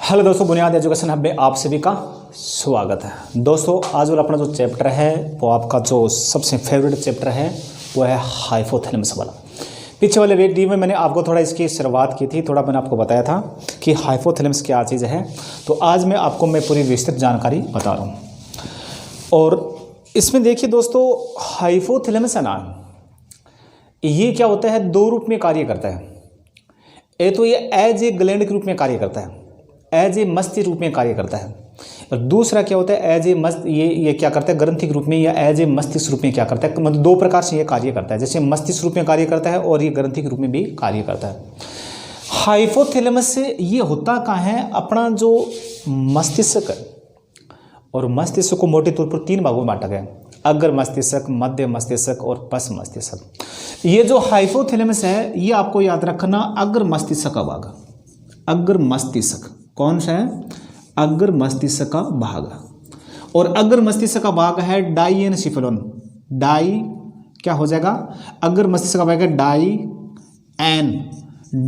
Hello दोस्तों, बुनियाद education hub में आप सभी का स्वागत है। दोस्तों आज वाला अपना जो चैप्टर है वो आपका जो सबसे फेवरेट चैप्टर है वो है हाइपोथैलेमस वाला। पीछे वाले वीडियो में मैंने आपको थोड़ा इसकी शुरुआत की थी, थोड़ा मैंने आपको बताया था कि हाइपोथैलेमस क्या चीज़ है। तो आज मैं पूरी विस्तृत जानकारी बता रहा हूँ। और इसमें देखिए दोस्तों, हाइपोथैलेमस है ना, ये क्या होता है, दो रूप में कार्य करता है। एक तो ये एज ए ग्लैंड के रूप में कार्य करता है, एज ए मस्तिष्क रूप में कार्य करता है। और दूसरा क्या होता है, एज ए ये क्या करता है, ग्रंथि के रूप में या एज ए मस्तिष्क रूप में क्या करता है। मतलब दो प्रकार से ये कार्य करता है, जैसे मस्तिष्क रूप में कार्य करता है और ये ग्रंथि के रूप में भी कार्य करता है। हाइपोथैलेमस से ये होता कहाँ है, अपना जो मस्तिष्क है, और मस्तिष्क को मोटे तौर पर तीन भागों में बांटा गया है, अग्र मस्तिष्क, मध्य मस्तिष्क और पश्च मस्तिष्क। ये जो हाइपोथैलेमस है ये आपको याद रखना, अग्र मस्तिष्क का भाग, अग्र मस्तिष्क कौन सा है, अग्र मस्तिष्क का भाग। और अग्र मस्तिष्क का भाग है डाइएनसेफेलॉन, डाई क्या हो जाएगा, अग्र मस्तिष्क का भाग है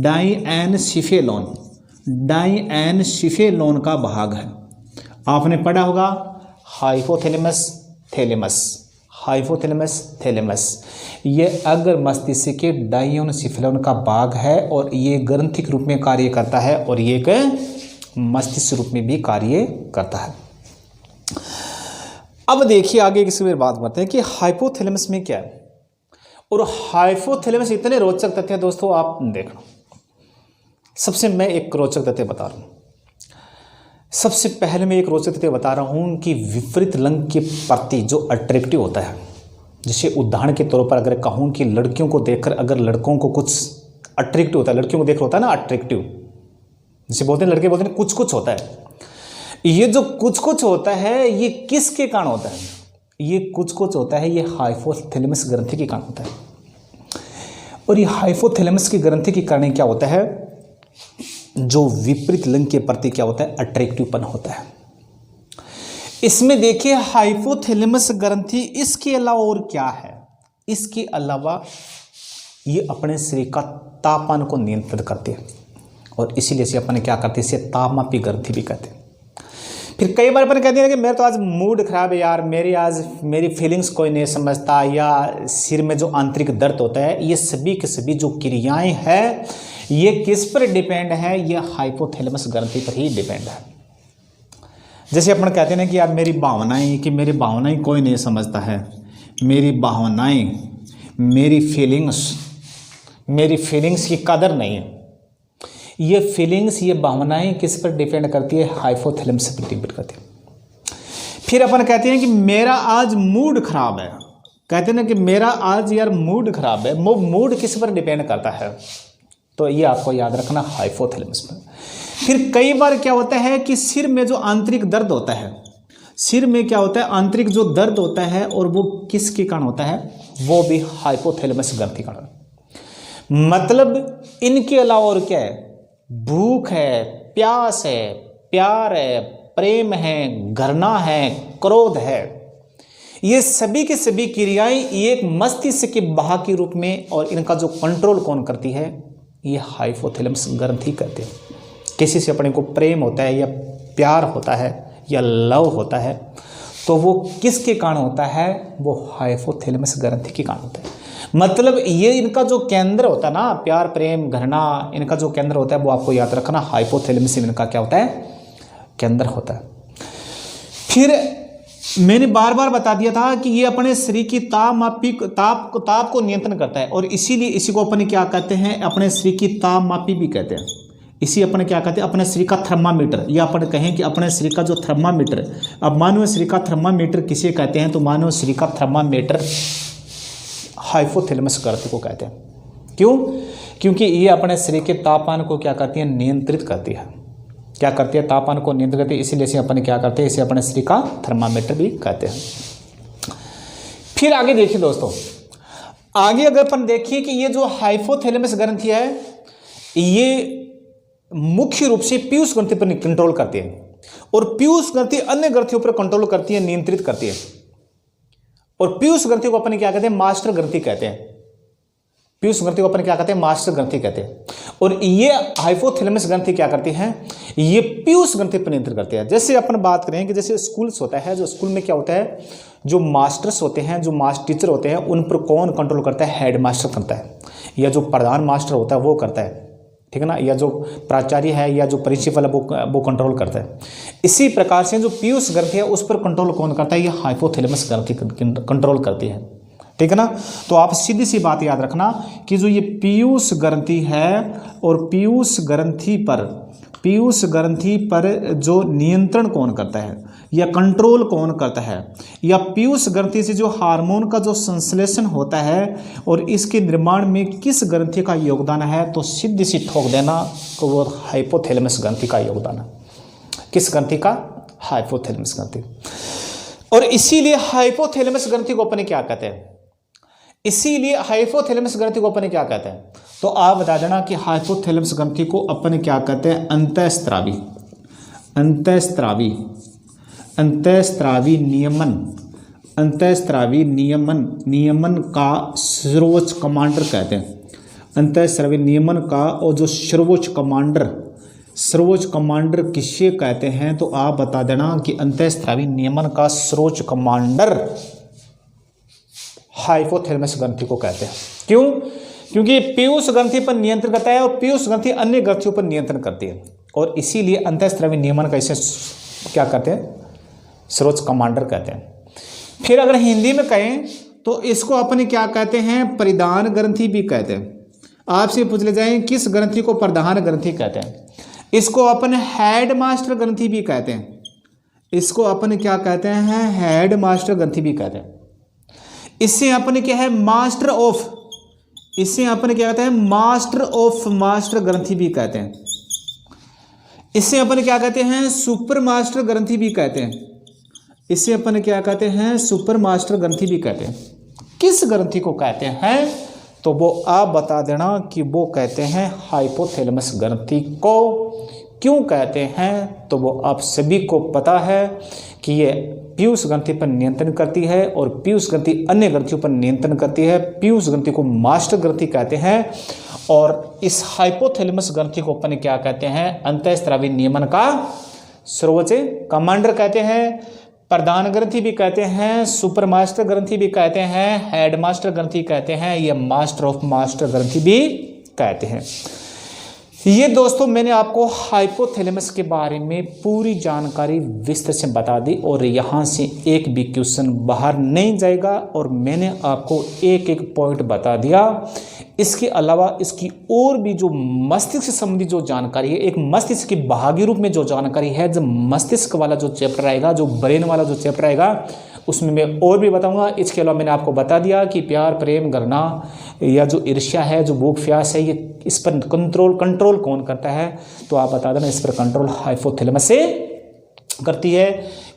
डाइएनसेफेलॉन, डाइएनसेफेलॉन का भाग है। आपने पढ़ा होगा हाइपोथैलेमस थैलेमस, हाइपोथैलेमस थैलेमस, ये अग्र मस्तिष्क के डाइएनसेफेलॉन का भाग है और ये ग्रंथि के रूप में कार्य करता है और ये एक मस्तिष्क रूप में भी कार्य करता है। अब देखिए आगे किसी में बात करते हैं कि हाइपोथैलेमस में क्या है। और हाइपोथैलेमस इतने रोचक तथ्य है दोस्तों, आप देखना। सबसे मैं एक रोचक तथ्य बता रहा हूं। सबसे पहले मैं एक रोचक तथ्य बता रहा हूं कि विपरीत लिंग के प्रति जो अट्रैक्टिव होता है, जैसे उदाहरण के तौर पर अगर कहूं कि लड़कियों को देखकर अगर लड़कों को कुछ अट्रैक्टिव होता है, लड़कियों को देख होता है ना अट्रैक्टिव, जैसे बोलते हैं लड़के बोलते हैं कुछ कुछ होता है। ये जो कुछ कुछ होता है ये किसके कारण होता है, ये कुछ कुछ होता है, ये हाइपोथैलेमस ग्रंथि के कारण होता है। और ये हाइपोथैलेमस की ग्रंथि के कारण क्या होता है, जो विपरीत लिंग के प्रति क्या होता है, अट्रैक्टिवपन होता है। इसमें देखिए हाइपोथैलेमस ग्रंथि इसके अलावा और क्या है, इसके अलावा ये अपने शरीर का तापमान को नियंत्रित करती है और इसीलिए इसे अपन क्या करते हैं, इसे तापमापी ग्रंथि भी कहते हैं। फिर कई बार अपन कहते हैं कि मेरा तो आज मूड खराब है यार, मेरी फीलिंग्स कोई नहीं समझता, या सिर में जो आंतरिक दर्द होता है, ये सभी के सभी जो क्रियाएं हैं ये किस पर डिपेंड है, ये हाइपोथैलेमस ग्रंथि पर ही डिपेंड है। जैसे अपन कहते हैं ना कि यार मेरी भावनाएं कोई नहीं समझता है, मेरी भावनाएं, मेरी फीलिंग्स की कदर नहीं है। ये फीलिंग्स, ये भावनाएं किस पर डिपेंड करती है, हाइपोथैलेमस पर डिपेंड करती है। फिर अपन कहते हैं कि मेरा आज मूड खराब है, कहते हैं ना कि मेरा आज यार मूड खराब है, वो मूड किस पर डिपेंड करता है, तो ये आपको याद रखना हाइपोथैलेमस पर। फिर कई बार क्या होता है कि सिर में जो आंतरिक दर्द होता है, सिर में क्या होता है, आंतरिक जो दर्द होता है, और वो किसके कारण होता है, वो भी हाइपोथैलेमस ग्रंथि के कारण। मतलब इनके अलावा और क्या है, भूख है, प्यास है, प्यार है, प्रेम है, घृणा है, क्रोध है, ये सभी की सभी क्रियाएं एक मस्तिष्क के भाग के रूप में, और इनका जो कंट्रोल कौन करती है, ये हाइपोथैलेमस ग्रंथि करते हैं। किसी से अपने को प्रेम होता है या प्यार होता है या लव होता है, तो वो किसके कारण होता है, वो हाइपोथैलेमस ग्रंथि के कारण होता है। मतलब ये इनका जो केंद्र होता है ना, प्यार प्रेम घृणा, इनका जो केंद्र होता है वो आपको याद रखना हाइपोथैलेमस इनका क्या होता है, केंद्र होता है। फिर मैंने बार बार बता दिया था कि ये अपने शरीर की ताप को नियंत्रण करता है, और इसीलिए इसी को अपने क्या कहते हैं, अपने शरीर की तापमापी भी कहते हैं। इसी अपने क्या कहते हैं, अपने शरीर का थर्मामीटर, या अपन कहें कि अपने शरीर का जो थर्मामीटर। अब मानव शरीर का थर्मामीटर किसे कहते हैं, तो मानव शरीर का थर्मामीटर हाइपोथैलेमस ग्रंथि को कहते हैं। क्यों, क्योंकि ये अपने शरीर के तापमान को क्या करती है, नियंत्रित करती है। क्या करती है, तापमान को नियंत्रित करती है, इसीलिए इसे अपन क्या करते हैं, इसे अपने शरीर का थर्मामीटर भी कहते हैं। फिर आगे देखिए दोस्तों, आगे अगर अपन देखिए कि ये जो हाइपोथैलेमस ग्रंथि है ये मुख्य रूप से पीयूष ग्रंथि पर कंट्रोल करती है, और पीयूष ग्रंथि अन्य ग्रंथियों पर कंट्रोल करती है, नियंत्रित करती है। और पीयूष ग्रंथि को अपन क्या कहते हैं, मास्टर ग्रंथि कहते हैं। पीयूष ग्रंथि को अपन क्या कहते हैं, मास्टर ग्रंथि कहते हैं। और ये हाइपोथैलेमस ग्रंथि क्या करती है, ये पीयूष ग्रंथि पर नियंत्रण करती है। जैसे अपन बात करें कि जैसे स्कूल्स होता है, जो स्कूल में क्या होता है, जो मास्टर्स होते हैं, जो टीचर होते हैं, उन पर कौन कंट्रोल करता है, हेड मास्टर करता है, या जो प्रधान मास्टर होता है वो करता है, ठीक है ना, या जो प्राचार्य है या जो प्रिंसिपल है वो कंट्रोल करता है। इसी प्रकार से जो पीयूष ग्रंथि है उस पर कंट्रोल कौन करता है, ये हाइपोथैलेमस ग्रंथि कंट्रोल करती है, ठीक है ना। तो आप सीधी सी बात याद रखना कि जो ये पीयूष ग्रंथि है और पीयूष ग्रंथि पर जो नियंत्रण कौन करता है या कंट्रोल कौन करता है, या पीयूष ग्रंथि से जो हार्मोन का जो संश्लेषण होता है और इसके निर्माण में किस ग्रंथि का योगदान है, तो सीधी सी ठोक देना तो वो हाइपोथैलेमस ग्रंथि का योगदान है। किस ग्रंथि का, हाइपोथैलेमस ग्रंथि। और इसीलिए हाइपोथैलेमस ग्रंथि को अपन क्या कहते हैं, इसीलिए हाइपोथैलेमस ग्रंथि को अपन क्या कहते हैं, तो आप बता देना कि हाइपोथैलेमस ग्रंथि को अपन क्या कहते हैं, अंतःस्रावी नियमन का सर्वोच्च कमांडर कहते हैं। अंतःस्रावी नियमन का और जो सर्वोच्च कमांडर किसे कहते हैं, तो आप बता देना कि अंतःस्रावी नियमन का सर्वोच्च कमांडर हाइपोथैलेमस ग्रंथि को कहते हैं। क्यों? क्योंकि पीयूष ग्रंथि पर नियंत्रण करता है और पीयूष ग्रंथि अन्य ग्रंथियों पर नियंत्रण करती है, और इसीलिए अंतःस्रावी नियमन का इसे क्या कहते हैं, सर्वोच्च कमांडर कहते हैं। फिर अगर हिंदी में कहें तो इसको अपन क्या कहते हैं, परिधान ग्रंथि भी कहते हैं। आपसे पूछ ले जाए किस ग्रंथि को प्रधान ग्रंथि कहते हैं, इसको अपन हेड मास्टर ग्रंथि भी कहते हैं। इसको अपन क्या कहते हैं, हेड मास्टर ग्रंथि भी कहते हैं। इससे अपन क्या है, मास्टर ऑफ मास्टर ग्रंथि भी कहते हैं। इससे अपन क्या कहते हैं, सुपर मास्टर ग्रंथि भी कहते हैं। इससे अपन क्या कहते हैं, सुपर मास्टर ग्रंथि भी कहते हैं। किस ग्रंथि को कहते हैं, तो वो आप बता देना कि वो कहते हैं हाइपोथैलेमस ग्रंथि को। क्यों कहते हैं, तो वो आप सभी को पता है कि ये पीयूष ग्रंथि पर नियंत्रण करती है और पीयूष ग्रंथि अन्य ग्रंथियों पर नियंत्रण करती है। पीयूष ग्रंथि को मास्टर ग्रंथि कहते हैं, और इस हाइपोथैलेमस ग्रंथि को अपन क्या कहते हैं, अंतःस्रावी नियमन का सर्वोच्च कमांडर कहते हैं। प्रधान ग्रंथि भी कहते हैं, सुपर मास्टर ग्रंथि भी कहते हैं, हेड मास्टर ग्रंथि कहते हैं, या मास्टर ऑफ मास्टर ग्रंथि भी कहते हैं। ये दोस्तों मैंने आपको हाइपोथैलेमस के बारे में पूरी जानकारी विस्तार से बता दी, और यहाँ से एक भी क्वेश्चन बाहर नहीं जाएगा, और मैंने आपको एक एक पॉइंट बता दिया। इसके अलावा इसकी और भी जो मस्तिष्क से संबंधित जो जानकारी है, एक मस्तिष्क के भागी रूप में जो जानकारी है, जब मस्तिष्क वाला जो चैप्टर आएगा, जो ब्रेन वाला जो चैप्टर आएगा, उसमें मैं और भी बताऊंगा। इसके अलावा मैंने आपको बता दिया कि प्यार, प्रेम, घृणा या जो ईर्ष्या है, जो भूख प्यास है, ये इस पर कंट्रोल कौन करता है, तो आप बता देना इस पर कंट्रोल हाइपोथैलेमस से करती है।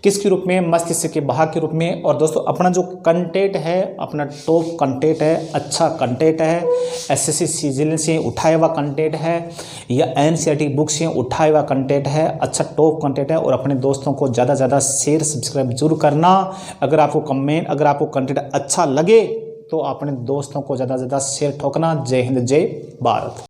किसके रूप में, मस्तिष्क के भाग के रूप में। और दोस्तों अपना जो कंटेंट है, अपना टॉप कंटेंट है, अच्छा कंटेंट है, एसएससी सीजीएल से उठाया हुआ कंटेंट है या एनसीईआरटी बुक से उठाया हुआ कंटेंट है, अच्छा टॉप कंटेंट है। और अपने दोस्तों को ज़्यादा से ज़्यादा शेयर सब्सक्राइब जरूर करना। अगर आपको कंटेंट अच्छा लगे तो अपने दोस्तों को ज़्यादा से ज़्यादा शेयर ठोकना। जय हिंद, जय भारत।